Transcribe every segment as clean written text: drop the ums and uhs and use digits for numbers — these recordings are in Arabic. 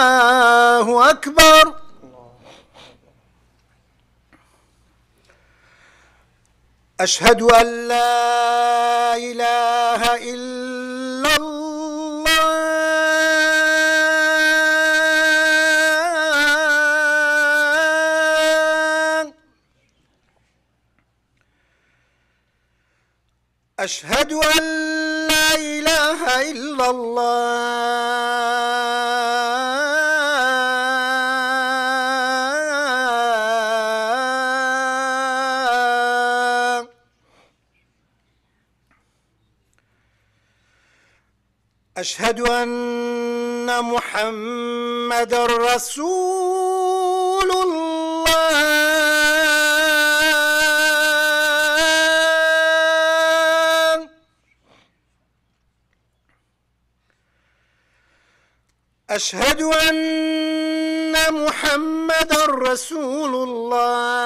الله أكبر. أشهد أن لا إله إلا الله. أشهد أن لا إله إلا الله. أشهد أن محمدًا رسول الله. أشهد أن محمدًا رسول الله.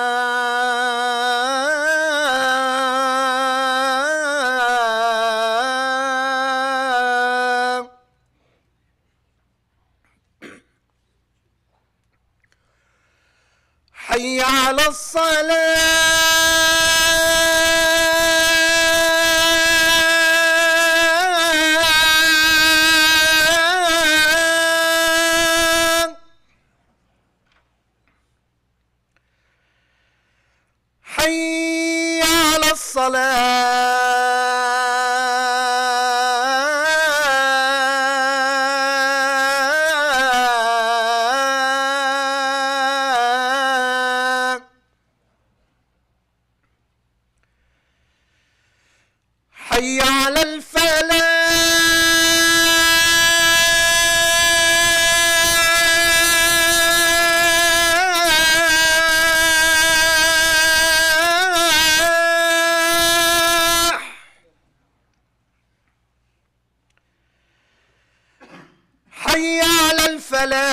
حي على الصلاة. حي على الصلاة. حي على الفلاح. حي على الفلاح.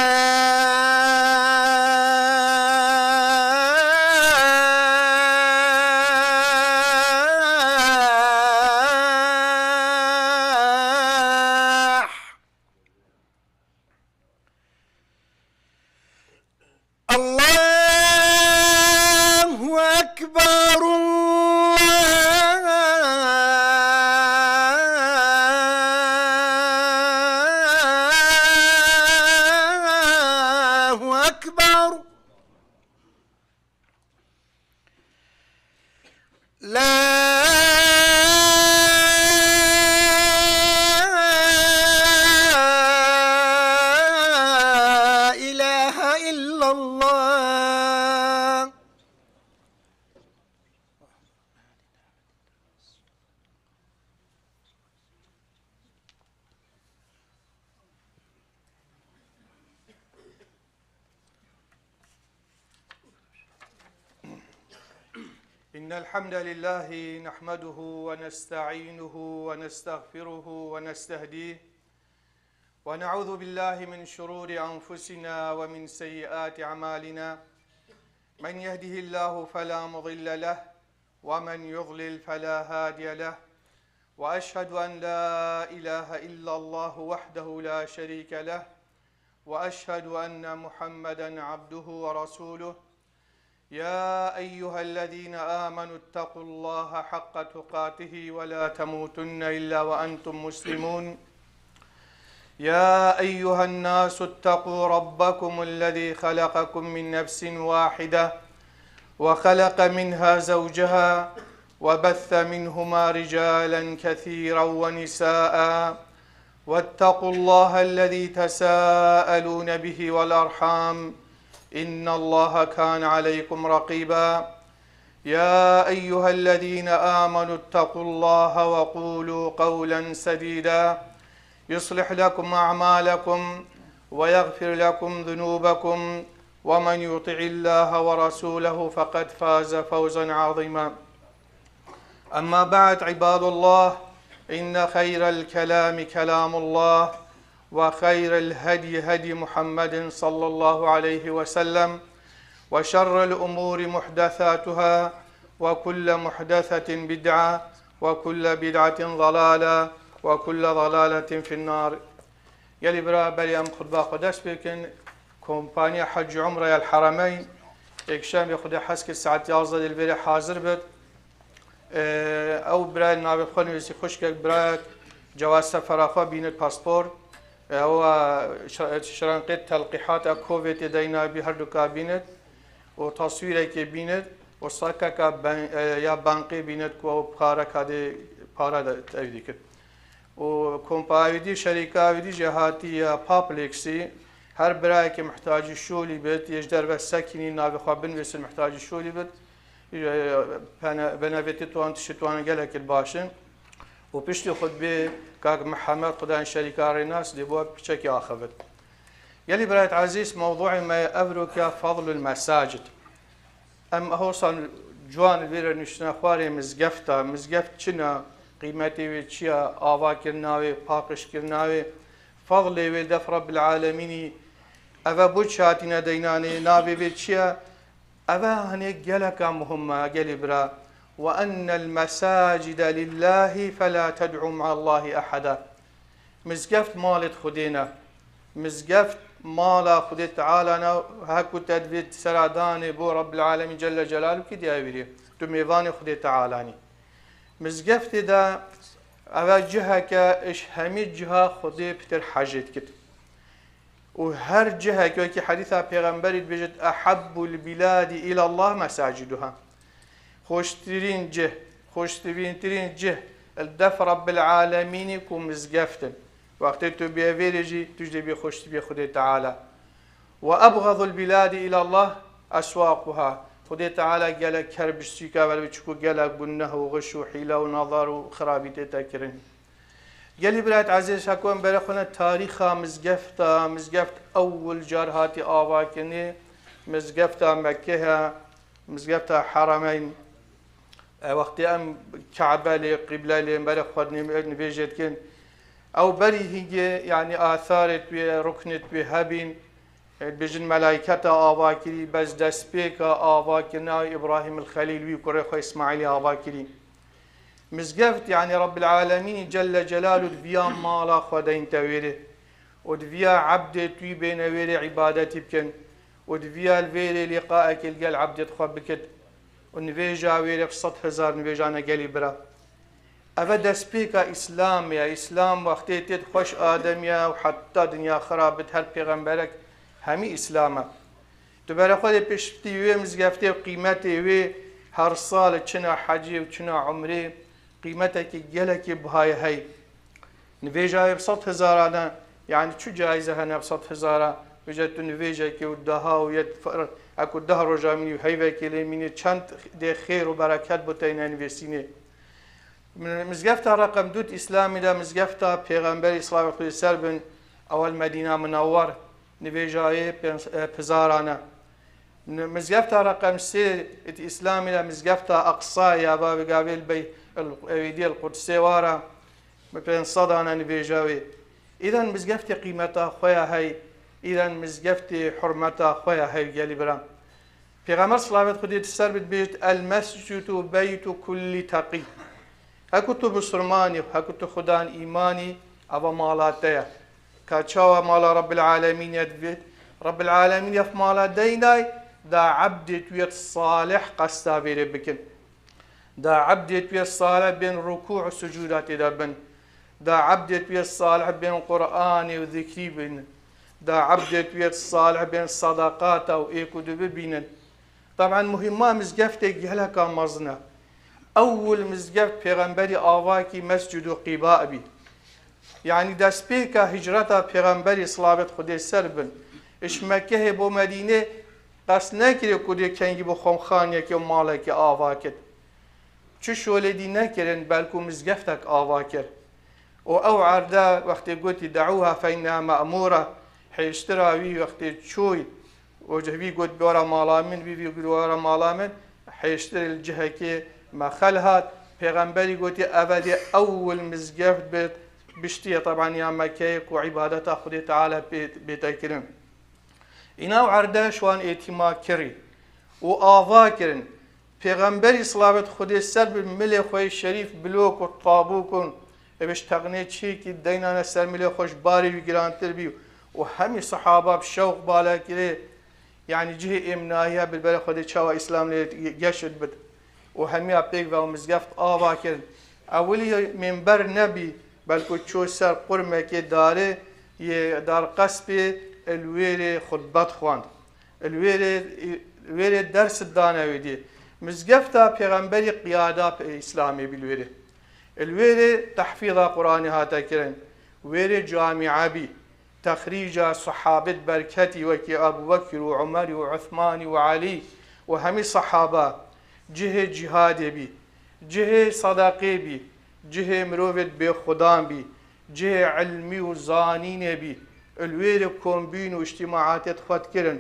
الله أكبر. الله أكبر. لا إله إلا الله. إن الحمد لله نحمده ونستعينه ونستغفره ونستهديه ونعوذ بالله من شرور أنفسنا ومن سيئات أعمالنا. من يهده الله فلا مضل له ومن يضلل فلا هادي له. وأشهد أن لا إله إلا الله وحده لا شريك له. وأشهد أن محمدًا عبده ورسوله. يا أيها الذين آمنوا اتقوا الله حق تقاته ولا تموتن إلا وأنتم مسلمون. يا أيها الناس اتقوا ربكم الذي خلقكم من نفس واحدة وخلق منها زوجها وبث منهما رجالا كثيرا ونساء. واتقوا الله الذي تساءلون به والأرحام إن الله كان عليكم رقيبا. يا أيها الذين آمنوا اتقوا الله وقولوا قولا سديدا يصلح لكم أعمالكم ويغفر لكم ذنوبكم ومن يطع الله ورسوله فقد فاز فوزا عظيما. أما بعد عباد الله، إن خير الكلام كلام الله وخير الهدي هدي محمد صلى الله عليه وسلم وشر الأمور محدثاتها وكل محدثة بدعة وكل بدعة ضلالة وكل ضلالة في النار. يلي برا بلي أم خطبة قداش بكن كومبانيا حج عمرة الحرمين اكشام ياخد حسك الساعة 11 البارح حاضر بد او برای ناوی خونی ویسی خوش که برای جواز سفر آخوا بینید پاسپور او شرنقه تلقیحات کووید دینا بی هر دو که بیند و تصویری که بیند و ساکه که یا بانقی بیند که او پاره کده پاره تاییدی کرد و کمپاویدی شریکاویدی جهاتی یا پاپلیکسی هر برای که محتاج شولی بید یجدر و سکنی ناوی خواه بنویسن محتاج شولی بید بنابێتی توان تشتوانە گەلێکت باشن و پشتی خود بێ کاک محەممەد خدایان شەریکاری ناس دێ بۆ پچێکی ئاخەبت. یەلی برایەت عزیز موضوعی ما ئەڤروکە فەضل المەساجد. ئەم ئەهۆسان جوان لێرە نیشتنە خوارێ مزگەفتە مزگەفت چنە قیمەتی وێ چییە ئاواکردناوێ پاقشکردناوێ فەضلێ وێ دەف رەب العالەمینی ئەڤە بۆ چاتینە دەینانێ نابێ بێ چییە أبا هنيك جلك مهمة جلبرا وأن المساجد لله فلا تدعوا مع الله أحدا. مزقفت مالت خدينا مزقفت مالا خدي تعالى هكو تدبيت سراداني بو رب العالمين جل جلاله كي ديابيري تميضاني خدي تعالاني مزقفت دا أبا جهك إش همي جهة خدي بتر حاجت كت وهر جهة كي حديثها پیغمبري بجد أحب البلاد إلى الله مساجدها. خوشترين جه الدف رب العالمين كم مزقفتن وقت تبي فيرجي تجدي بخوش تبي خدي تعالى. وأبغض البلاد إلى الله أسواقها. خدي تعالى قال كربش سيكا ولا بتشكو قال قنه وغش وحيلة ونظر وخرابي تتكرن. يلي برات عزيز هكون برخنا تاريخها مزقفت أول جارهاتي آواكني مزقفت مكة مزقفت حرمين وقت أم كعبة لي قبلة لي برخنا نبيجت كن أو بري هي يعني آثارت بركنت بهبين بجن ملائكة آواكري بس دسبيك آواكنا إبراهيم الخليل ويكره إسماعيل آواكري مزقفت يعني رب العالمين جل جلاله دفيا مالا خدين تويره ودفيا عبد توي بين ويري عبادتي بكن ودفيا الويري لقائك القى العبد تخبكت ونفيجا ويري بصد هزار نفيجانا قلي برا أبدا سبيكا إسلام يا إسلام وقتي تدخش آدم يا وحتى دنيا خرابت هر پیغمبرك همي إسلامه تبارك خودي بشتي وي مزقفتي وقيمتي وي هر صال چنا حجي وچنا عمري قيمتك جلك بهاي هاي نفيجا بصد هزارنا يعني شو جايزة هنا بصد هزارة وجدت نفيجا كي ودها ويدفر أكو دهر رجامي وهيفا كلامي چند دي خير وبركات بتينا نفسيني مزقفتها رقم دوت إسلامي دا مزقفتها پیغمبر صلى الله عليه وسلم أول مدينة منور نفيجا بزارنا مزقفتها رقم 3 إسلامي دا مزقفتها أقصى يا باب قابل بي الويدي القدسي وارا بين صدانا نبيجاوي إذا مزقفتي قيمتها خويا هاي إذا مزقفتي حرمتها خويا هاي قالي برام في غمر صلاة خدي تسربت بيت المسجد بيت كل تقي هكتو بسرماني وهكتو خدان إيماني أبا مالاتيا كاتشاوا مالا رب العالمين يدفت رب العالمين يف مالا ديناي دا عبد تويت صالح قستا بكن دا عبد تويت صالح بين ركوع وسجودات دبن دا عبد تويت صالح بين قرآن وذكري بين دا عبد تويت صالح بين صدقات وإيكو بين طبعا مهمة مزقفتك هلك مزنا أول مزقفت پیغمبري آواكي مسجد قباء بي يعني دا سبيكا هجرتا پیغمبري صلابت خدي سربن اش مكه بو مدينة قصد نکره کدی کنگی بو خمخانیه که ماله که آوا کرد چه شولدی نکرن بلکو مزگفتک آوا کرد و او عرده وقتی گوتی دعوها فینها مأموره حیشتراوی وقتی چوی و جهوی گوت بیارا مالامن بی بیارا مالامن حیشتر الجهه که مخلهات پیغمبری گوتی اولی اول مزگفت بیت بشتیه طبعا یا مکه و عبادت خودی تعالی بیتکرن اینا عرده شوان اعتماد کری و آوا کرن پیغمبری صلوات خودی سر به مل خوی شریف بلوک و طابوکن ئەوێش تەقنێ چێکی دەینانە سەرمیلێ خۆش باری گرانتر بی و هەمی سەحابە شەوق بالاکرێ یعنی جهێ ئێمنایە ببەرە خۆدەی چاوە ئیسلام لێ گەشت بد و هەمیە پێک بە مزگەفت ئاوا کرد ئەولی منبەر نەبی بەلکو چۆ سەر قورمێکێ دارێ دار قەسپێ الوێرێ خودبەت خواند الوێرێ دەرست دانەوێدێ مزگەفتە پێغەمبەری قیادا ئیسلامی بلوێرێ الوێرێ تەحفیظە قورآنی هاتەکردن وێرێ جامیعە بی تەخریجە سەحابەت بەرکەتی وەکی ئەبوبەکر و عومەری و عوثمانی و عەلی و هەمی سەحابە جهێ جیهادێ بی جهێ سەدەقێ بی جهێ مرۆڤێت بێخودان بی جهێ علمی و زانینێ بی الوێرێ کۆمبین و اجتیماعاتێت خۆتکردن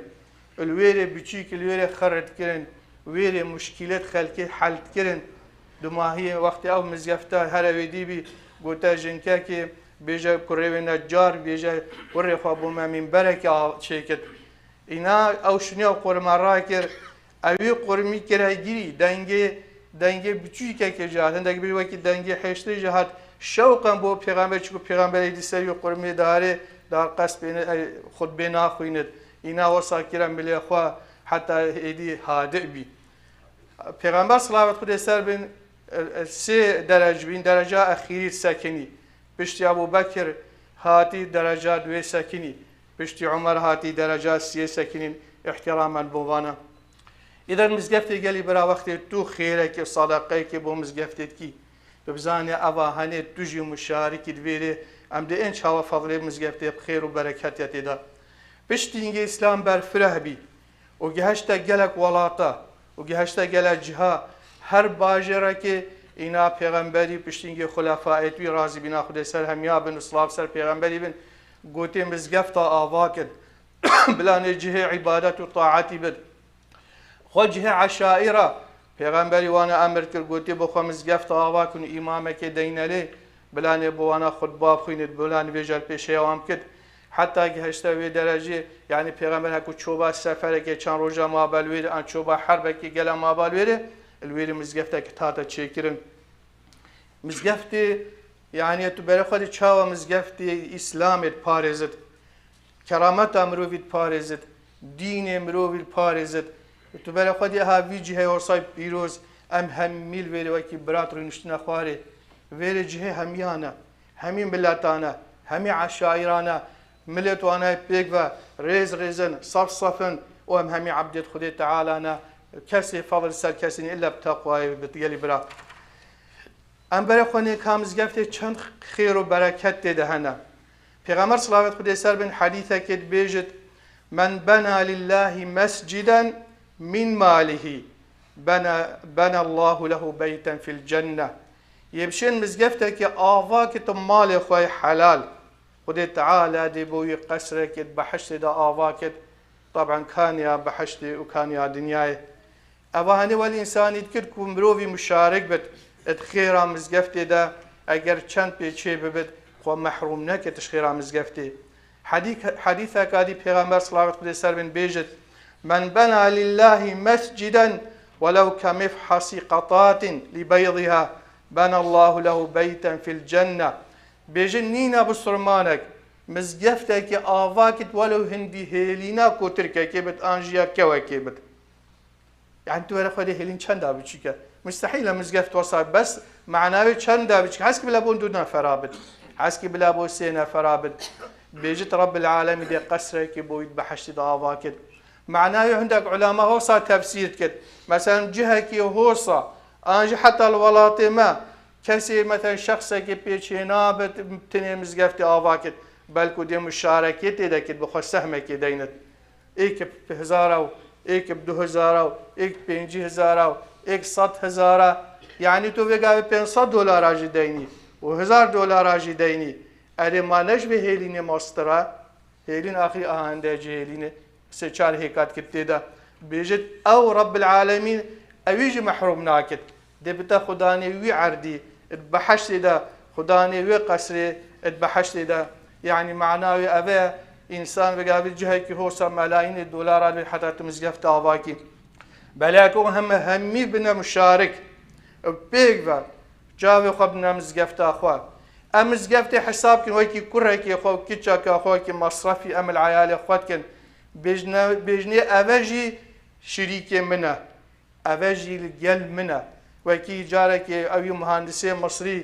الوێرێ بچیک الوێرێ خەرتکردن وێرێ مشکلێت خەلکێ حەلتکردن دوماهیە وەختی ئەو مزگەفتە هەرەوێدی بی گوتە ژنکەکێ بێژە کوڕێوێ نەجار بێژە وڕێخوا بۆ مە مینبەرێکی چێکرد ئینا ئەو شنیە و قورمە ڕاکرد ئەوێ قورمی کراگیری دەنگێ بچووکێکێ جات هەندێک بیر وەکی دەنگێ هێشتری جەهات شەوقم بۆ پێغەمبەر چکو پێغەمبەری دیسەری و قورمی دارێ دار قەس خودبێ ناخوێنێت ئینا وەساکرە ملێخوا حتا ئێدی هادئ بی پێغەمبەر سڵاوەت خودێ سەر بن سێ دەرەج بین دەرەجا ئەخیری سەکنی پشتی ئەبوبەکر هاتی دەرەجا دوێ سەکنی پشتی عومەر هاتی دەرەجا سێ سەکنین احتیرامەن بۆوانە ئیدەن مزگەفتی گەلی برا وەختێ تو خێرێکی سەدەقەیەکی بۆ مزگەفتێتکی ببزانێ ئەوە هەنێت توژی مشارکی دوێرێ ئەم دێ ئێن چاوە فەڵێ مزگەفتێ خێر و بەرەکەتێ تێدا پشتینگە ئیسلام بەرفرە بی و گەهشتە گەلک وڵاتە و گەهشتە گەلە جیها هەر باژێڕێکێ ئینا پێغەمبەری پشتینگە خولەفایەتی ڕازی بینا خودێ سەر هەمیا بن و سڵاو سەر پێغەمبەری بن گوتێ مزگەفتە ئاوا کرد بلانێ جهێ عیبادەت و تاعەتی بن خۆ جهێ عەشائیرە پێغەمبەری وانە ئەمر کرد گوتێ بۆ خۆ مزگەفتە ئاوا کن و ئیمامێکێ دەینەلێ بلانێ بۆ وانە خودبا بخوێنێت بلانێ بێژەر پێشەوام کرد حتا گەهشتە وێ دەرەجێ یعنی پێغەمبەر هەکو چۆبا سەفەرێکێ چەند ڕۆژە مابەلوێرە ئەن چۆبا حەربێکی گەلە مابەلوێرە الوێرە مزگەفتێک تاتە چێکردن مزگەفتێ یعنی تو بەرە خۆی چاوە مزگەفتی ئیسلامێت پارێزت کەرامەتە مرۆڤیت پارێزت دینێ مرۆڤیت پارێزت تو بەرە خۆی هاوی جهێ وەرسای پیرۆز ئەم هەمیل وێرەوەکی برات ڕوونشتنە خوارێ وێرە جهێ هەمیانە هەمی ملەتانە هەمی عەشائیرانە ملت وانای پێک بە ڕێز ڕێزن سەف سەفن و ئەم هەمی عەبدێت خودێ تەعالانە کەسێ فەڵر سەر کەسین ئللا بتەقوای بتگەلی برا ئەم بەرە خۆنێ کا مزگەفتێ چەند خێر و بەرەکەت تێدا هەنا پێغەمبەر سڵاوەت خودێ سەر بن حەدیثەکێت بێژت من بنا لله مسجدا من ماله بنى الله له بيتا في الجنة يبشن مزگەفتێکی ئاواکێتە ماڵێ خۆی حەلال خودێ تعالە دێ بۆی قەسرێکێت بەحەشتێدا ئاواکێت طبعا کانیا بەحەشتێ و کانیا دنیایە ئەوە هەنێ وەلی ئینسانیت کرد و مرۆڤی مشارک بێت ئەت خێرا مزگەفتێدا ئەگەر چەند پێچێ ببێت خۆ مەحروم نەکێتش خێرا مزگەفتێ حەدیثەکادی پێغەمبەر سڵاوەت خودێ سەر بن بێژت من بنا لله مسجدا ولو كمفحص قطات لبيضها بنى الله له بيتا في الجنة بيجن نينا بسرمانك مزگەفتێکی ئاواکت وەلو هەندی هێلینا کۆترکێکێ بێت ئانژیا کەوەکێ بێت یعنی تو وەرە خۆی هێلین چەندا بچیکە مستحیلە مزگەفت وەسا بەس معناوێت چەندا بچیکە حەسکی بلا بۆ دو نەفەرا بێت حەسکی بلا بۆ سێ نەفەرا بێت بێژت رب العالەمی دێ قەسرێکی بۆیت بەحەشتیدا ئاوا کرد معناوی هەندێک عولەما هۆسا تەفسیر کرد مەسەلەن جهەکی هۆسا ئانژی حتا وڵاتێ مە کەسێ مەتەن شەخصێکی پێچێنا بێت تنێ مزگەفتی ئاوا کرد بەلکو دێ مشارەکێ تێدەکرد بخۆ سەهمێکی دەینێت ئێکە هزارە و ئێکە 2000 و ئێک 5000 و ئێک 100,000 یعنی تۆ بێگاوی $500 دەینی و $1000 دەینی ئەرێمانەش بێ هێلینێ ماسترا هێلین ئاخری ئاهەندێجی هێلینێ سێ چار هێکات کرد تێدا بێژێت ئەو رب العالەمین ئەویژی مەحروم ناکرد دەبتە خودانێ وی عەردی بەحەشتێدا خودانێ وێ قەسرێ بەحەشتێدا يعني معناوي أبا إنسان بقابل جهة هوسا ملايين $، حتى تمزقفت أواكي بلاكو همي بنا مشارك بيقبا جاوي خبنا مزقفت أخوة مزگەفتێ حسابکن وەکی کوڕێکی خۆ کچەکە خۆکی مەصرەفی ئەم العیالێ خۆتکن بێژنێ ئەڤەژی شریکێ منە ئەڤەژی گەل منە وەکی جارێکی ئەوی مهندسێ مصری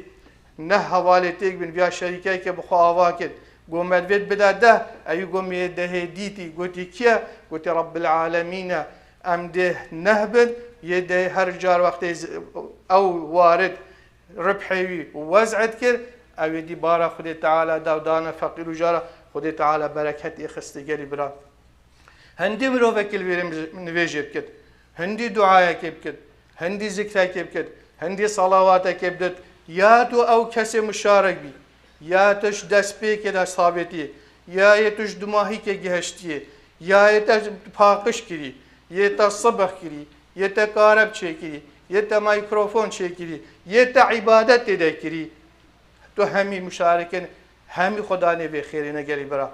نە هەواڵێ تێک بن بیا شەریکایکە بخۆ ئاوا کرد گۆمەروێت بدا دە ئەوی گۆمێ دەهێ دیتی گوتی کیە گوتی ڕەب العالەمینە ئەم دێ نەهبن یێ دەی هەر جار وەختەی ئەو وارد ڕبحێوی وەزعت کرد ئەوێ دی بارە خودێ تەعالە داودانە فەقیر و جارە خودێ تەعالە بەرەکەتی خستەگەری برا هەندی مرۆڤێکی لەوێرە نوێژێ بکرد هەندی دوعایەکێ بکرد هەندی زیکرێکێ بکرد هەندی سەڵاواتێکێ بدەت یا تۆ ئەو کەسێ مشارەک بی یا تۆش دەست پێکێدا سابێتیە یا یە توش دوماهیکێ گەهشتیە یا یێتە پاقش کردی یێتە سەبەخ کردی یێتە کارە بچێکری یێتە مایکرۆفۆن چێکری یێتە عیبادەت تێدا کردی تۆ هەمی مشارەکەن هەمی خۆدا نێبێ خێرێ نەگەری برا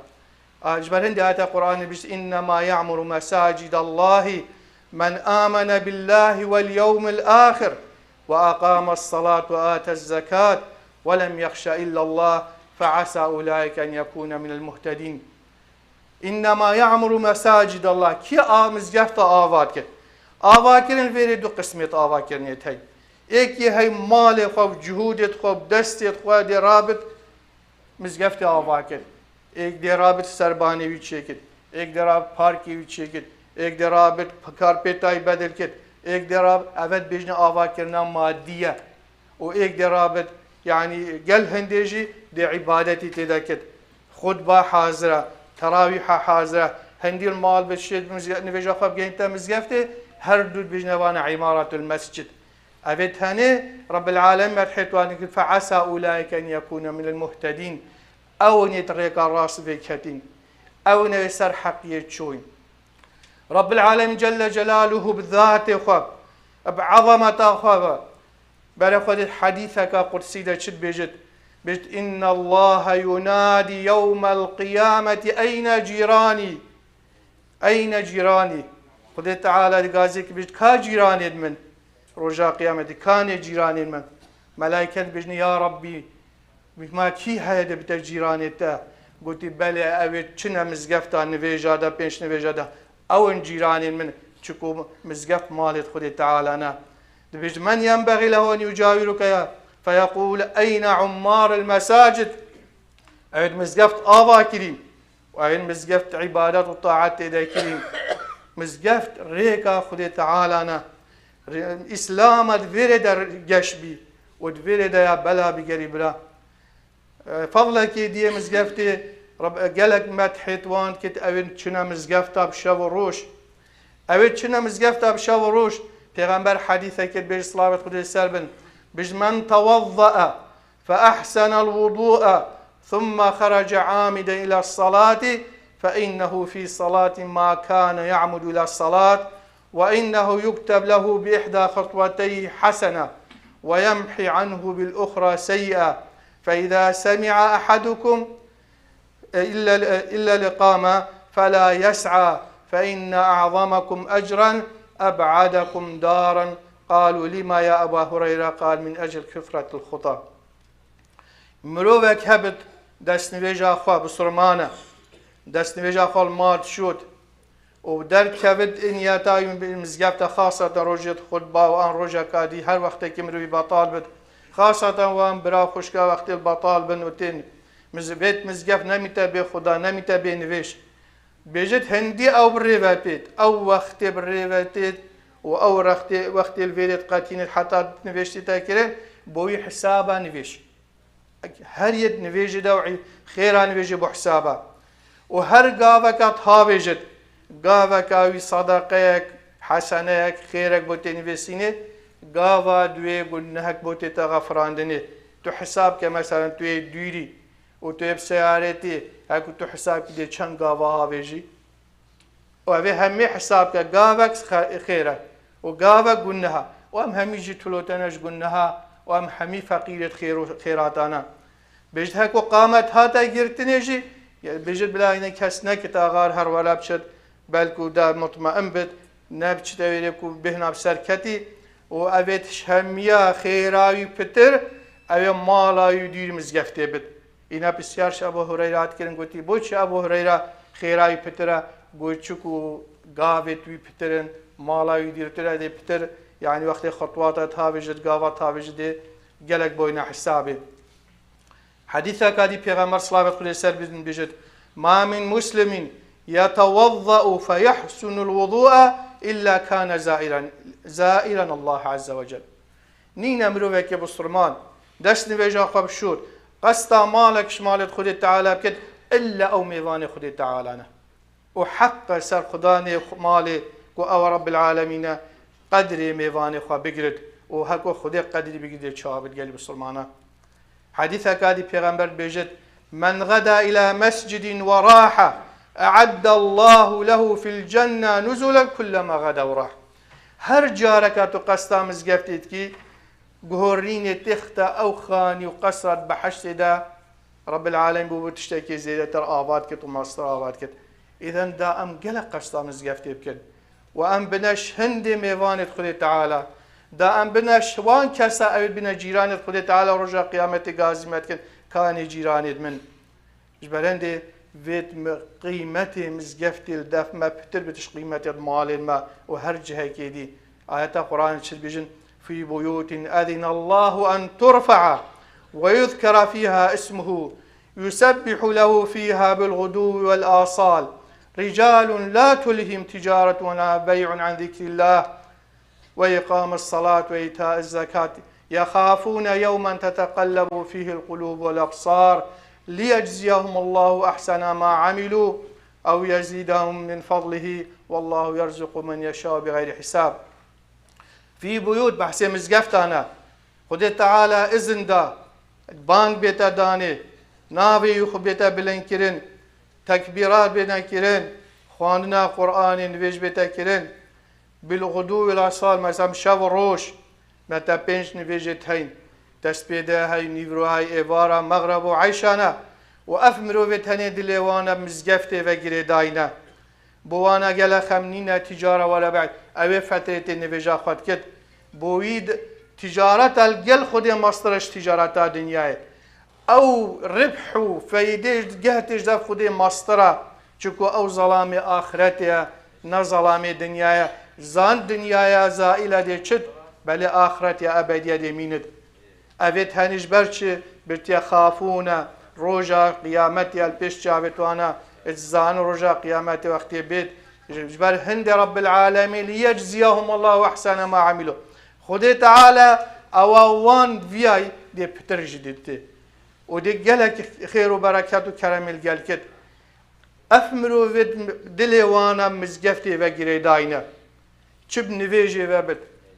أجبر هندي آيات القرآن بيش إنما يعمر مساجد الله من آمن بالله واليوم الآخر وأقام الصلاة وآتى الزكاة ولم يخش إلا الله فعسى أولئك أن يكون من المهتدين إنما يعمر مساجد الله كي مزجفت آواتك آواكرن فيري دو قسمة آواكرن هاي إيكي هاي مال خوب جهود خوب دست خوب دي رابط مزجفت آواكرن एक दे राबत सरबानी भी चेकित एक दे राब पार्की भी चेकित एक दे राबत कारपेटाई बदल कित एक दे राब अवध बिजने आवा करना मादिया और एक दे राबत यानी गल हंदेजी दे इबादती तेदा कित खुतबा हाजरा तरावीह हाजरा هندي المال بالشيء نفيج أخاب جينتا مزجفته هر دود بجنوان عمارة المسجد أبد هني رب العالمين مرحتوانك فعسى أولئك أن يكونوا من المهتدين أو نتريك الراس بكتين أو نسر حقية شوين رب العالمين جل جلاله بالذات خاب بعظمة خاب برخد حديثك قدسي شد بجد إن الله ينادي يوم القيامة أين جيراني أين جيراني خد تعالى قازيك بجد كا جيراني من رجاء قيامة كان جيراني من ملائكة بجد يا ربي ما كي هيدا بتجيراني تا قلت بله أوي چنا مزقفتا نفيجادا بينش نفيجادا أو جيراني من چكو مزقف مالت خدي تعالى أنا دبيج من ينبغي له أن يجاورك يا فيقول أين عمار المساجد أين مزقفت آبا كريم وأين مزقفت عبادات وطاعات إذا كريم مزقفت ريكا خدي تعالى أنا إسلام دفيرد جشبي ودفيرد يا بلا بقريب لا فضلك دي مزقفتي رب قالك مدحتوان كت أبن شنا مزقفتا بشاو روش أبن شنا مزقفتا بشاو روش پیغمبر حديثة كت بيج صلاة خدي سربن بيج من توضأ فأحسن الوضوء ثم خرج عامدا إلى الصلاة فإنه في صلاة ما كان يعمد إلى الصلاة وإنه يكتب له بإحدى خطوتي حسنة ويمحي عنه بالأخرى سيئة فإذا سمع أحدكم إلا الإقامة فلا يسعى فإن أعظمكم أجرا أبعدكم دارا قالوا لما يا أبا هريرة قال من أجل كثرة الخطى مروفك هبت دست نويجا أخوة بسرمانة دست نويجا أخوة المال شود ودر كبد إن يتايم بمزقبت خاصة روجة خطبة وأن روجة كادي هر وقت كمروي بطالبت خاصة وان برا خوشكا وقت البطال بنوتين بيت مزقف نميتا بي خدا نميتا بي نويش بيجت هندي أو بريفاتيت أو وقت بريفاتيت أو وقت الفيريت قاتين حتى نويشتي تاكرين بوي حسابا نويش هر يد نويش دوعي خيرا نويش بو حسابا وهر قاوك تهاويجت قاوك اوي صدقيك حسنيك خيرك بوتي نويسيني قاوا دوي قلناك بوتي تغفراندني تو حساب كمثلا توي دويري وتو بسيارتي هاكو تو حساب كده چند قاوا هاويجي وهذا همي حساب كقاوك خيرك وقاوك قلناها وام همي جي تلوتناش قلناها وام همي فقيرة خيراتانا بجد هاكو قامت هاتا يرتنيجي بجد بلا إنه كسنك تاغار هر ولا بشد بلكو دا مطمئن بد نبچ تاويريكو بهنا بسركتي وأبيت هميا خيراوي بتر ئەوێ ماڵای و دیر مزگەفتێ بێت ئینا پرسیارش ئەبوو هورەیرات کردن گوتی بۆچی ئەبوو هورەیرا خێرایی پترە گوچک و گاوێت وی پترن ماڵای و دیرترە دێ پتر یعنی وەختی خەتواتە تاوێژت گاوا تاوێژ دێ gelek boyuna hesabı. Hadîsa kadî Peygamber sallallahu aleyhi ve sellem bejit ma min muslimin yetavazza'u feyahsunul vudu'a illa kana zairan Allah azze ve celle. Nîne miroveke Müslüman destni veja xwe bişûr qesta malek şmalet Xwedê Teala bikir illa ew mêvanê Xwedê Teala ne. û heqqa ser xudanê malê ku ew Rabbil alemîn e qedrê mêvanê xwe bigirit û heko Xwedê qedrî bigire çavit gelî Müslümana. Hadîsa kadî Peygamber bêjit men gada ila mescidin ve raha e'adda Allahu lehu fil cennet nuzulen kullama gada ve rah. Her careka tu qesta mizgeftê dikî guhorînê texta ew xanî û qesrat bi heştê de Rabbil Alemin bû tiştekî zêdetir avad kir û mastir avad kir. İzen da em gelek qesta mizgeftê bikin û em bineş hindê mêvanê Xwedê Teala da em bineş wan kesa ew bine cîranê Xwedê Teala roja qiyametê gazîmet kin kanê cîranê min. Ji ber hindê vê qîmetê mizgeftê def me pitir bitiş qîmetê malên me û her cihekê dî. Ayeta Qur'anê çi bêjin في بيوت أذن الله أن ترفع ويذكر فيها اسمه يسبح له فيها بالغدو والآصال رجال لا تلهم تجارة ولا بيع عن ذكر الله وإقام الصلاة وإيتاء الزكاة يخافون يوما تتقلب فيه القلوب والأبصار ليجزيهم الله أحسن ما عملوا أو يزيدهم من فضله والله يرزق من يشاء بغير حساب. في بيوت بحسي مزقفتانا Xwedê Teala izin da bang bête danê navê xwe bête bilindkirin tekbîrat bêne kirin xwandina Qur'anê nivêj bête kirin bilgudû vel asal mesela şev û roj me te pênc nivêjê heyn destpêde hey nîvro hey êvara megreb û eyşane û ev mirovê tenê dilê wan e mizgeftê ve girêdayîne بۆ وانە gelek xemnîne tîcara were be ew ê fetrê tê nivêja xwe dikir bo wî tîcareta gel Xwedê mastireş tîcareta dinyayê ew ribh û feydê geh tê ji dev Xwedê mastira çunku ew zelamê axiretê ye ne zelamê dinyaya zan dinyaya zaîle dê çit belê axiretê ebediye dê mînit ev ê tenê ji ber çi birtiye xafûne roja qiyametê el pêş çavê wana الزان رجاء قيامات وقت بيت جبر هند رب العالمين ليجزيهم الله أحسن ما عملوا Xwedê Teala awawan viyay dê pitir jî dîtî û dê gelek xêr û bereket û keremê gelkit ev mirovê dilê wan e mizgeftê ve girêdayîne çi bi nivêjê ve bit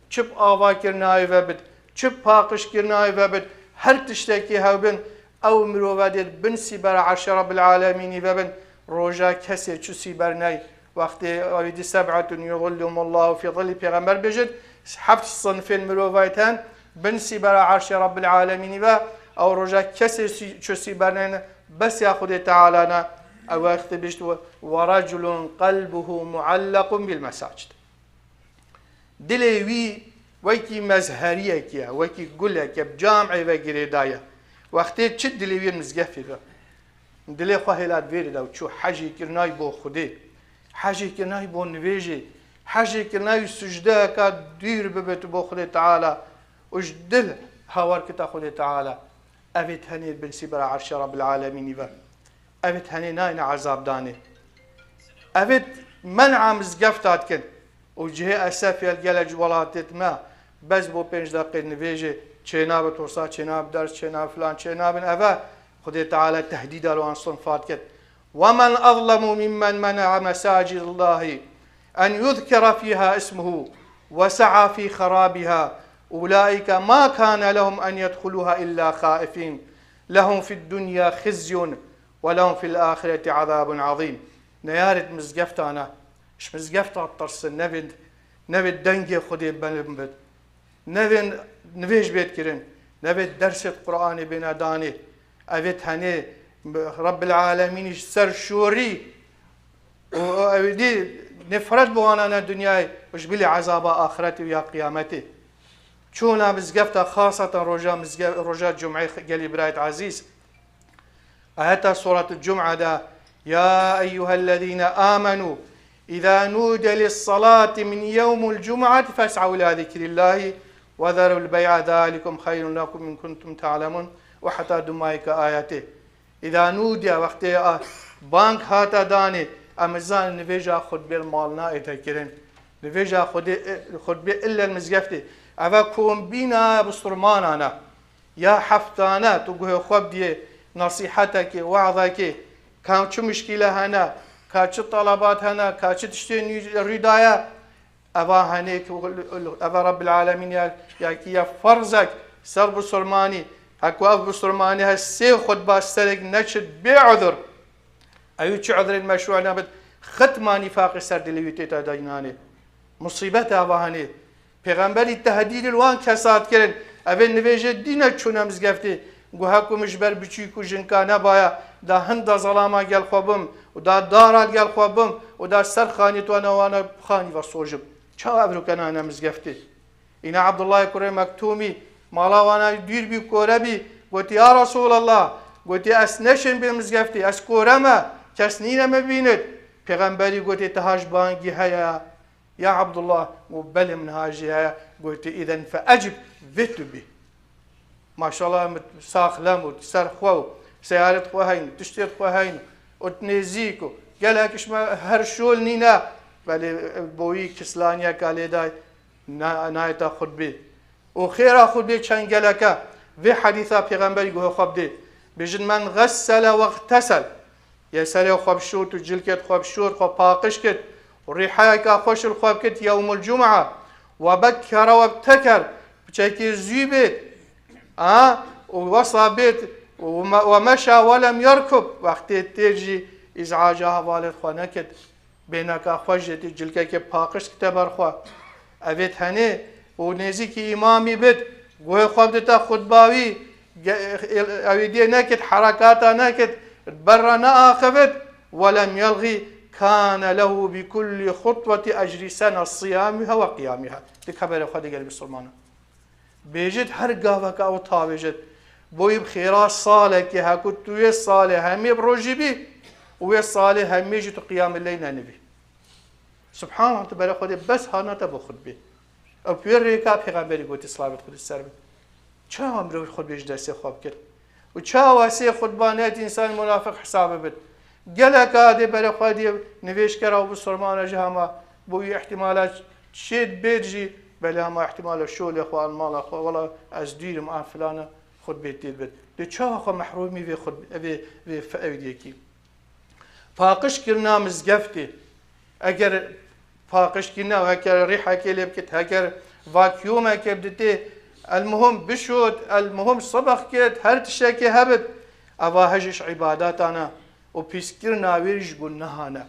çi bi avakirinayê ve bit çi bi paqişkirinayê ve bit her tiştekî hewbin ew mirove dê bin sîbera erşê Rabbil Alemînî ve bin roja kesê çi sîber ney wextê awîdî seb'etun yuzillûhum Allahu fî zilli Peygamber bêjin heft sınfên mirovayê ten bin sîbera erşê Rabbil Alemînî ve ew roja kesê çi sîber neyn besya Xwedê Teala ne ew wextê bîjt ve reculun qalbuhu muallaqun bil mesacid dilê wî wekî mezheriyekî ye wekî gulek ye camê ve girêdaye wextê çi dilê wî mizgefê ve dilê xwe hêlat vêrê de çû hecî kirinayî bo Xwedê hecî kirinayî bo nivêjê hecî kirinayî sucdeyeka dîr bibit bo Xwedê Teala û ji dil hawerkita Xwedê Teala ev ê tenê bin sîbera erşê Rabbil Alemînî ve ev ê tenê nayîne ezabdanê ev ê men'a mizgefta dikin û cihê esefê gelek ji welatê me bez bo 5 deqê nivêjê çênabe torsa çênabe ders çênabe filan çênabin eve Xwedê Teala tehdîda wan sinfat kir وَمَنْ أَظْلَمُ مِمَّنْ مَنَعَ مَسَاجِدَ اللّٰهِ أَنْ يُذْكَرَ فِيهَا اسْمُهُ وَسَعَى فِي خَرَابِهَا أُولَٰئِكَ مَا كَانَ لَهُمْ أَنْ يَدْخُلُوهَا إِلَّا خَائِفِينَ لَهُمْ فِي الدُّنْيَا خِزْيٌ وَلَهُمْ فِي الْآخِرَةِ عَذَابٌ عَظِيمٌ نيارت مزگفتانا اش مزگفتا ترسن نوید دنگی خودی بلند بد نوید نویج بید کرن نوید درس قرآن بنا دانی اوید هنی رب العالمین سر شوری و اویدی نفرت بوانا دنیای وش بلی عذاب آخرتی و یا قیامتی چونا مزگەفتە خاصەتەن ڕۆژە جمعەی گەلی برایت عزیز آيات سورة الجمعة يا أيها الذين آمنوا إذا نودي للصلاة من يوم الجمعة فاسعوا إلى ذكر الله وذروا البيع ذلكم خير لكم إن كنتم تعلمون وحتى دمائك آياته إذا نودي وقت بانك هاتا داني أمزان نفيجا خد بالمالنا إتكرن نفيجا خد إلا المزقفتي أفا كون بينا بسرمانانا يا حفتانا تقول خوب دي نصيحتك وعظك كان شو مشكلة هنا كان شو طلبات هنا كان شو تشتري الرداية أبا هنيك أبا رب العالمين يا فرزك سر بسرماني هكو أف بسرماني هالسي خد باسترك نشد بعذر أيو شو عذر المشروع نابد ختماني فاقي سر دلويتي تديناني مصيبة أبا هني پیغمبری تهدید الوان کسات کرد اوه نویجه دینه چونه مزگفتی گو هکو مجبر بچی کو جنکانه بایا دا هنده ظلاما گل خوابم و دا دارال گل خوابم و دا سر خانی تو نوانا خانی و صوجم چه ابرو کنانه مزگفتی اینا عبدالله کوره مکتومی مالا وانا دیر بی کوره بی گوتی یا رسول الله گوتی اس نشن بی مزگفتی اس کوره ما کس نینه مبیند پیغمبری گوتی تهاج بانگی هیا يا عبد الله مبلي من هاجها قلت إذا فأجب ذت به ما شاء الله ساخ لمو تسر خو سيارة خوهين تشتري خوهين وتنزيكو قال هيك ما هرشول نينا بل بوي كسلانيا قال داي نايت أخذ به وخير أخذ به كان قال لك في حديثة پیغمبر يقول خب دي بجن من غسل واغتسل يسأل خب شوت وجلكت خب شوت خب باقش كت وريحاك خوش الخواب كت يوم الجمعة وبكر وابتكر بشكل زيبت ووصى بيت ومشى ولم يركب وقت تيجي إزعاجها والد خوانكت بينك خوشت جلكك باقش كتبر خوا أبيت هني ونزيك إمامي بيت وهي خواب دتا خطباوي أبيدي نكت حركاتا نكت برا ناخفت ولم يلغي كان له بكل خطوة أجر سنة صيامها وقيامها تكبر خدي قلب السلمان بيجد هر قافك أو طابجد بوي بخيرات صالح كي هكوت ويا صالح همي بروجي بي ويا صالح همي جت قيام الليل نبي سبحان الله تبارك خدي بس هانا تبخد بي أو بيريكا بيغمبري قلت صلابة خد السرب شو عمره خد بيجد سي خواب كر وشو واسي خطبانات إنسان منافق حسابه بد جلك هذه برخادي نفيش كراو بسرمان جهما بوي احتمالات شيد بيرجي بل هم احتمال الشغل اخوان مال اخوان والله ازدير مع فلانه خد بيت البيت لتشا اخو محرومي في خد في فايديكي فاقش كرنا مزقفتي اگر فاقش كرنا وهكر ريحه كلبكت هكر فاكيوم كبدتي المهم بشوت المهم صبح كت هر تشكي هبت اواهجش عبادات انا وبيسكر ناويرج قلناهانا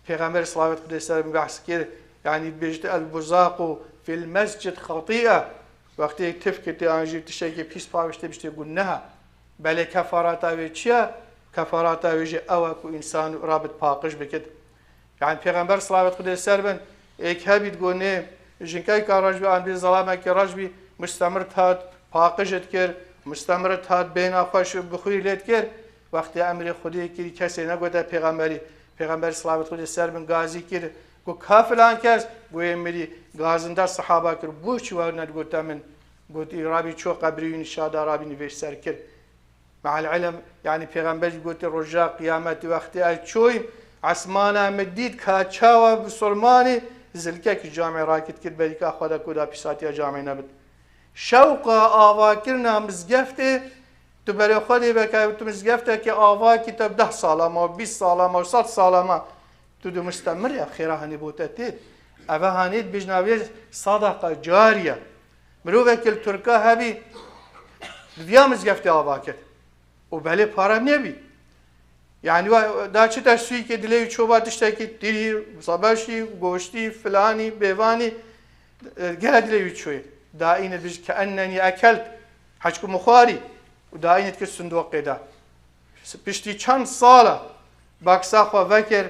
پیغمبر صلى الله عليه وسلم بحث كده يعني بيجت البزاق في المسجد خطيئة وقت تفكت انجي تشكي بيس باوشت بيشت قلناها بل كفارات اويتشيا كفارات اويجي اوكو انسان رابط باقش بكت يعني پیغمبر صلى الله عليه وسلم ايك هبيت قلنه جنكاي كارجبي عن بالظلامه كرجبي مستمر تاد باقشت كر مستمر تاد بين اخوش بخوي ليت كر وقت امر خودی کی کسی نگوده پیغمبر صلی الله علیه و سر من غازی کرد گو کافلان کس گو امری غازندار صحابه کرد بو چوار نگوت من گوت رابی چو قبری شاد رابی نویش سر کرد مع العلم يعني پیغمبر گوت رجا قیامت وقت چوی عثمان مدید کاچاو بسلمانی زلکه کی جامع راکت کرد بری که خدا کودا پیساتی جامع نبود شوق آوا کرنا مزگفته تو برای خودی بکن تو مزگفته که آوا کتاب 10 ساله ما 20 ساله ما 100 ساله ما تو دو مستمر یا خیره هنی بوتتید اوه هنید بجناوی صدقه جاریه مرو وکل ترکا هبی دیا مزگفته آوا کرد و بله پارم نبی yani daha çeşitli suyu ki dileği çoba dişteki diri, sabahşi, goşti, filani, bevani gel dileği çoğu. Daha inet biz ki anneni akelt, haçku mukhari, و daha inet ki sunduk keda. Pişti çan sala, baksa xwa vekir,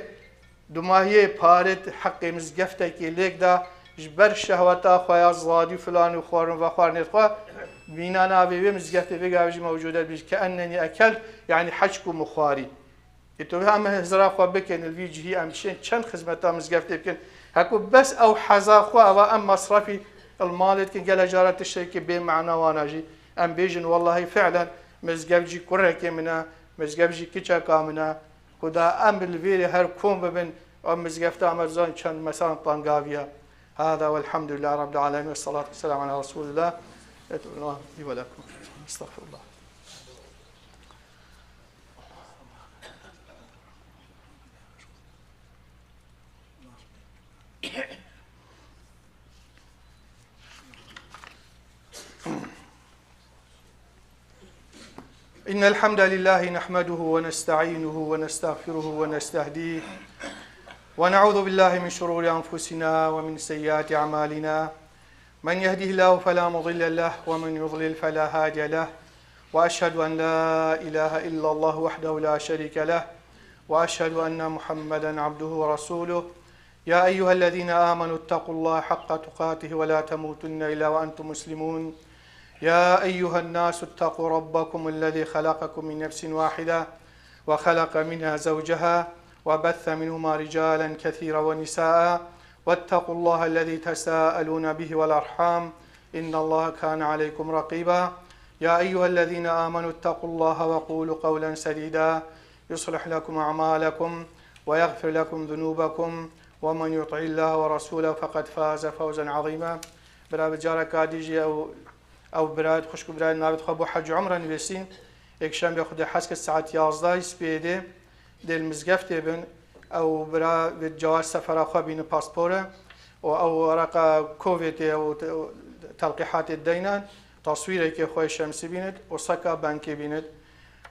dumahiye paret hakkımız gefteki lek da جبر الشهوات أخويا الزادي فلان وخوارن وخوارن يتخوا بينا نابي مزجت بيجاوج موجودة بيش كأنني أكلت يعني حشك مخاري يتوه هم هزرا خوا بكن الفيج هي أمشين كان خدمتها مزجت بكن هكو بس أو حزا خوا أو أم مصرفي المال كن قال جارة الشركة بمعنى واناجي أم بيجن والله فعلا مزجبجي كرك منا مزجبجي كيشا كامنا كدا أم بالفيري هر كوم ببن أم مزجفت أمرزان كان مثلا طنقافيا هذا والحمد لله رب العالمين والصلاة والسلام على رسول الله الله لي ولكم استغفر الله إن الحمد لله نحمده ونستعينه ونستغفره ونستهديه ونعوذ بالله من شرور أنفسنا ومن سيئات أعمالنا من يهده الله فلا مضل له ومن يضلل فلا هادي له وأشهد أن لا إله إلا الله وحده لا شريك له وأشهد أن محمدا عبده ورسوله يا أيها الذين آمنوا اتقوا الله حق تقاته ولا تموتن إلا وأنتم مسلمون يا أيها الناس اتقوا ربكم الذي خلقكم من نفس واحدة وخلق منها زوجها وبث منهما رجالا كثيرا ونساء واتقوا الله الذي تساءلون به والأرحام إن الله كان عليكم رقيبا يا أيها الذين آمنوا اتقوا الله وقولوا قولا سديدا يصلح لكم أعمالكم ويغفر لكم ذنوبكم ومن يطع الله ورسوله فقد فاز فوزا عظيما برا بجارك ديجي أو براد خشك براد نابد خبو حج عمره نبسين يكشم بياخد حسك الساعة 11 سبيدي دل مزقفت بن أو برا بالجواز سفر أخوة بين باسبورة أو ورقة كوفيد أو تلقيحات الدينان تصويرك خوي شمسي بيند وسكا بنكي بيند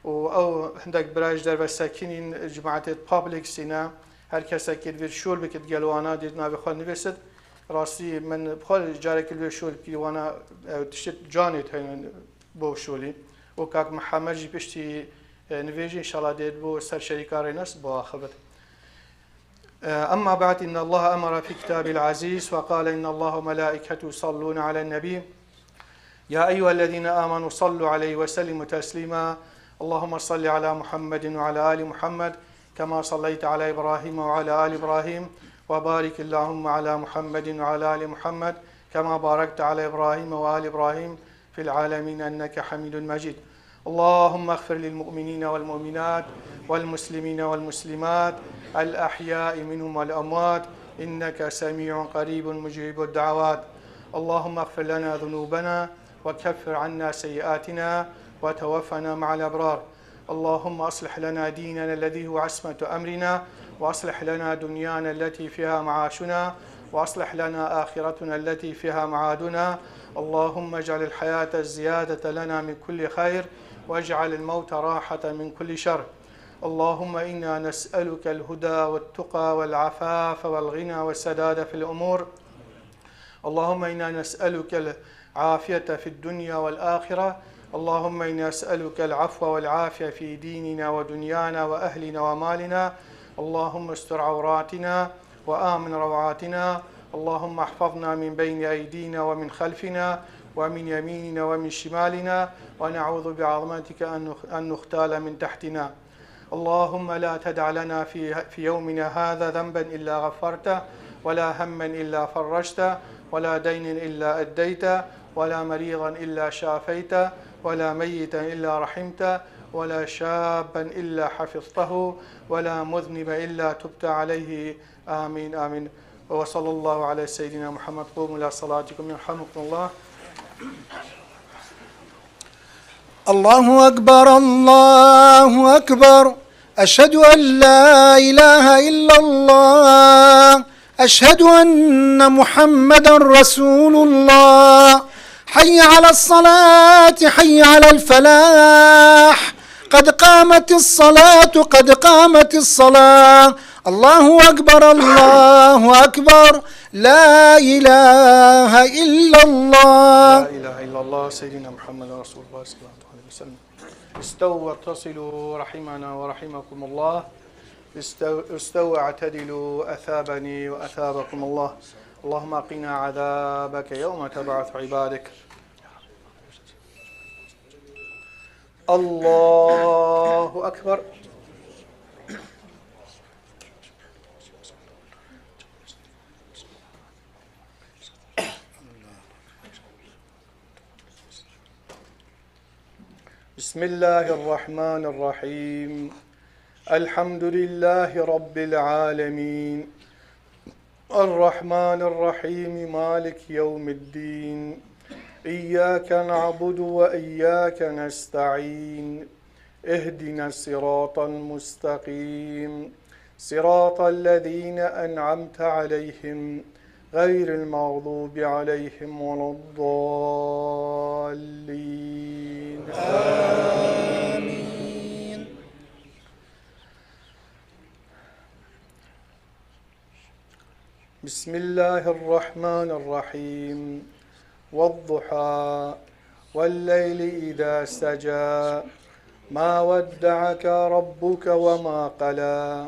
أو عندك براج در ساكنين جماعة بابليك سينا هر کس که ویرشول بکت گلوانا دید نابی خال نویسد راستی من بخال جاره که ویرشول گلوانا تشت جانیت هنن بوشولی و کاک محمد جی پشتی نویجی انشالله دید بو سر شريكاري ناس بو خبر أما بعد إن الله أمر في كتاب العزيز وقال إن الله وملائكته يصلون على النبي يا أيها الذين آمنوا صلوا عليه وسلموا تسليما اللهم صل على محمد وعلى آل محمد كما صليت على إبراهيم وعلى آل إبراهيم وبارك اللهم على محمد وعلى آل محمد كما باركت على إبراهيم وآل إبراهيم في العالمين أنك حميد مجيد اللهم اغفر للمؤمنين والمؤمنات والمسلمين والمسلمات الأحياء منهم والأموات إنك سميع قريب مجيب الدعوات اللهم اغفر لنا ذنوبنا وكفر عنا سيئاتنا وتوفنا مع الأبرار اللهم أصلح لنا ديننا الذي هو عصمة أمرنا وأصلح لنا دنيانا التي فيها معاشنا وأصلح لنا آخرتنا التي فيها معادنا اللهم اجعل الحياة زيادة لنا من كل خير واجعل الموت راحة من كل شر اللهم إنا نسألك الهدى والتقى والعفاف والغنى والسداد في الأمور اللهم إنا نسألك العافية في الدنيا والآخرة اللهم إنا نسألك العفو والعافية في ديننا ودنيانا وأهلنا ومالنا اللهم استر عوراتنا وآمن روعاتنا اللهم احفظنا من بين أيدينا ومن خلفنا ومن يميننا ومن شمالنا ونعوذ بعظمتك أن نختال من تحتنا اللهم لا تدع لنا في يومنا هذا ذنبا إلا غفرته ولا هما إلا فرجته ولا دين إلا أديته ولا مريضا إلا شافيته ولا ميتا إلا رحمته ولا شابا إلا حفظته ولا مذنب إلا تبت عليه آمين آمين وصلى الله على سيدنا محمد قوموا إلى صلاتكم يرحمكم الله الله أكبر الله أكبر أشهد أن لا إله إلا الله أشهد أن محمدا رسول الله حي على الصلاة حي على الفلاح قد قامت الصلاة قد قامت الصلاة الله أكبر الله أكبر لا إله إلا الله لا إله إلا الله سيدنا محمد رسول الله صلى الله عليه وسلم استووا واتصلوا رحمنا ورحمكم الله استووا اعتدلوا أثابني وأثابكم الله اللهم قنا عذابك يوم تبعث عبادك. الله أكبر. بسم الله الرحمن الرحيم. الحمد لله رب العالمين الرحمن الرحيم مالك يوم الدين إياك نعبد وإياك نستعين اهدنا الصراط المستقيم صراط الذين أنعمت عليهم غير المغضوب عليهم ولا الضالين آمين. بسم الله الرحمن الرحيم والضحى والليل إذا سجى ما ودعك ربك وما قلى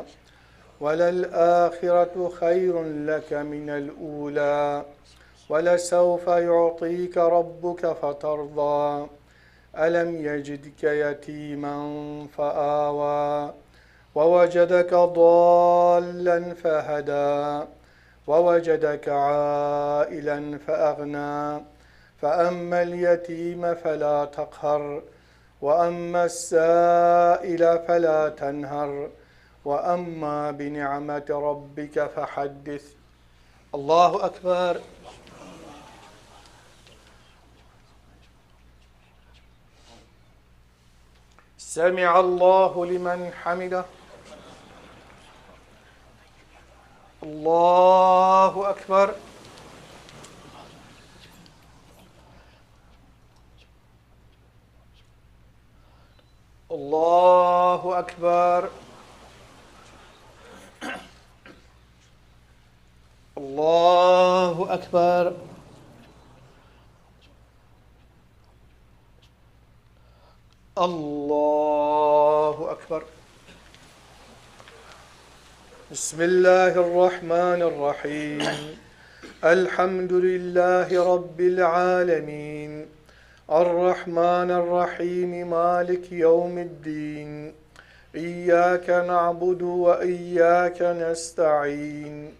وللآخرة خير لك من الأولى ولسوف يعطيك ربك فترضى ألم يجدك يتيما فآوى ووجدك ضالا فهدى ووجدك عائلا فأغنى فأما اليتيم فلا تقهر وأما السائل فلا تنهر وأما بنعمة ربك فحدث. الله أكبر. سمع الله لمن حمده. الله أكبر. الله أكبر. الله أكبر. الله أكبر. بسم الله الرحمن الرحيم الحمد لله رب العالمين الرحمن الرحيم مالك يوم الدين إياك نعبد وإياك نستعين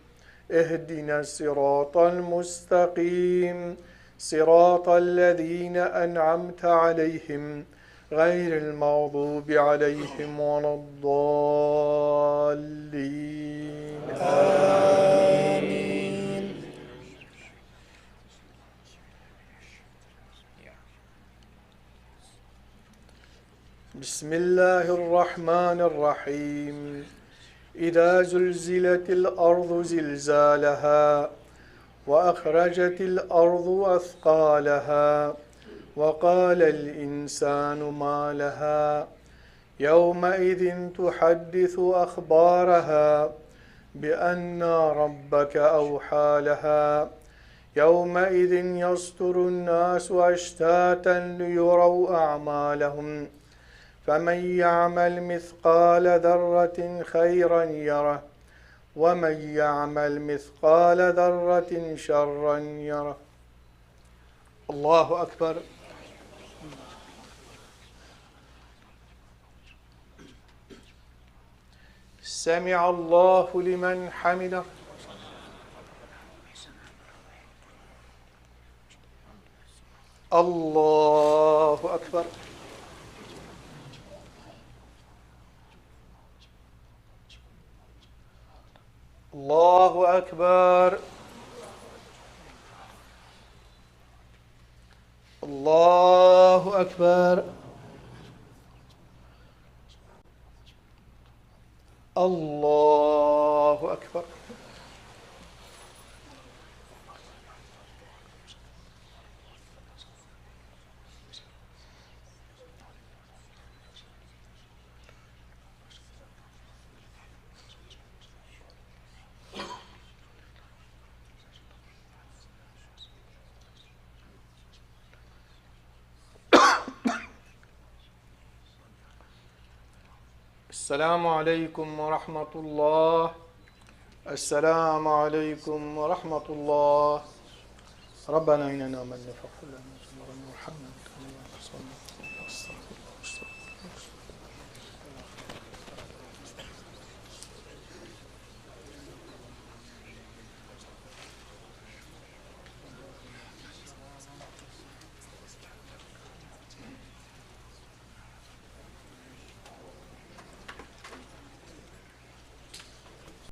اهدنا الصراط المستقيم صراط الذين أنعمت عليهم غير المغضوب عليهم ولا الضالين آمين. بسم الله الرحمن الرحيم إذا زلزلت الأرض زلزالها وأخرجت الأرض أثقالها وقال الإنسان ما لها يومئذ تحدث أخبارها بأن ربك أوحى لها يومئذ يصدر الناس أشتاتا ليروا أعمالهم فمن يعمل مثقال ذرة خيرا يره ومن يعمل مثقال ذرة شرا يره. الله أكبر. سمع الله لمن حمده. الله أكبر. الله أكبر. الله أكبر. الله أكبر. السلام عليكم ورحمة الله. السلام عليكم ورحمة الله. ربنا إننا من فضل